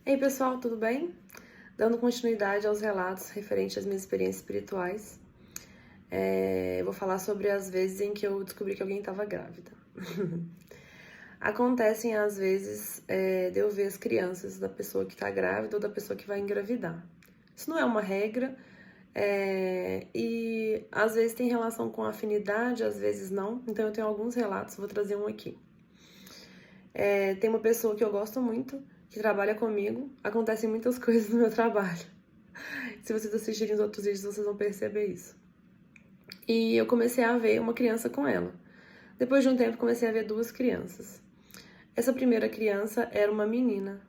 Ei pessoal, tudo bem? Dando continuidade aos relatos referentes às minhas experiências espirituais, eu vou falar sobre as vezes em que eu descobri que alguém estava grávida. Acontecem às vezes de eu ver as crianças da pessoa que está grávida ou da pessoa que vai engravidar. Isso não é uma regra, e às vezes tem relação com afinidade, às vezes não. Então eu tenho alguns relatos, vou trazer um aqui. Tem uma pessoa que eu gosto muito, que trabalha comigo. Acontecem muitas coisas no meu trabalho. Se vocês assistirem os outros vídeos, vocês vão perceber isso. E eu comecei a ver uma criança com ela. Depois de um tempo, comecei a ver duas crianças. Essa primeira criança era uma menina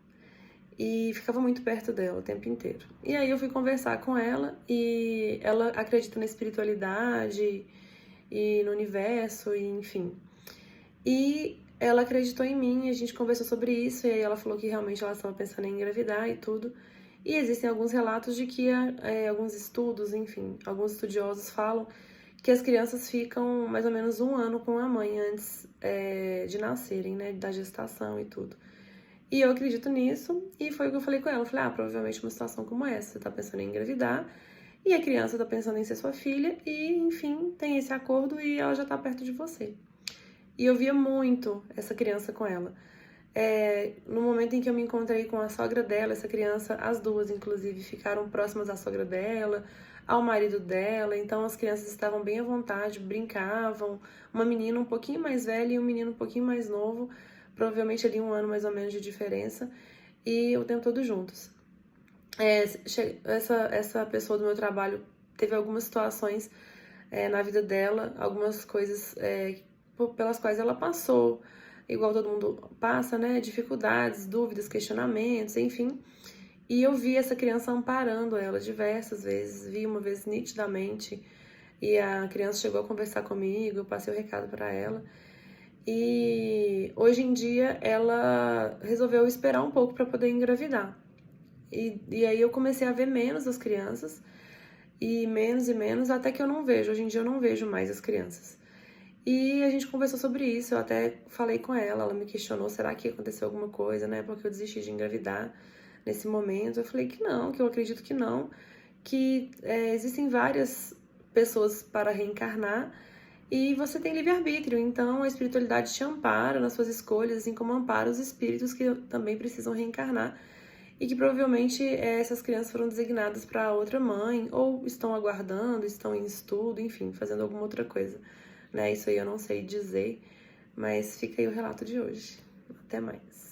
e ficava muito perto dela o tempo inteiro. E aí eu fui conversar com ela e ela acredita na espiritualidade e no universo, e enfim. E ela acreditou em mim, a gente conversou sobre isso, e aí ela falou que realmente ela estava pensando em engravidar e tudo. E existem alguns relatos de que alguns estudos, enfim, alguns estudiosos falam que as crianças ficam mais ou menos um ano com a mãe antes de nascerem, né, da gestação e tudo. E eu acredito nisso, e foi o que eu falei com ela. Eu falei, provavelmente uma situação como essa, você tá pensando em engravidar, e a criança tá pensando em ser sua filha, e enfim, tem esse acordo e ela já tá perto de você. E eu via muito essa criança com ela. No momento em que eu me encontrei com a sogra dela, essa criança, as duas inclusive, ficaram próximas à sogra dela, ao marido dela, então as crianças estavam bem à vontade, brincavam. Uma menina um pouquinho mais velha e um menino um pouquinho mais novo, provavelmente ali um ano mais ou menos de diferença, e o tempo todo juntos. Essa pessoa do meu trabalho teve algumas situações na vida dela, algumas coisas pelas quais ela passou, igual todo mundo passa, né? Dificuldades, dúvidas, questionamentos, enfim. E eu vi essa criança amparando ela diversas vezes, vi uma vez nitidamente, e a criança chegou a conversar comigo, eu passei o recado para ela. E hoje em dia ela resolveu esperar um pouco para poder engravidar. E aí eu comecei a ver menos as crianças, e menos, até que eu não vejo. Hoje em dia eu não vejo mais as crianças. E a gente conversou sobre isso, eu até falei com ela me questionou, será que aconteceu alguma coisa, né? Porque eu desisti de engravidar nesse momento. Eu falei que não, que eu acredito que não, que existem várias pessoas para reencarnar e você tem livre-arbítrio, então a espiritualidade te ampara nas suas escolhas, assim como ampara os espíritos que também precisam reencarnar e que provavelmente essas crianças foram designadas para outra mãe, ou estão aguardando, estão em estudo, enfim, fazendo alguma outra coisa, né? Isso aí eu não sei dizer, mas fica aí o relato de hoje. Até mais.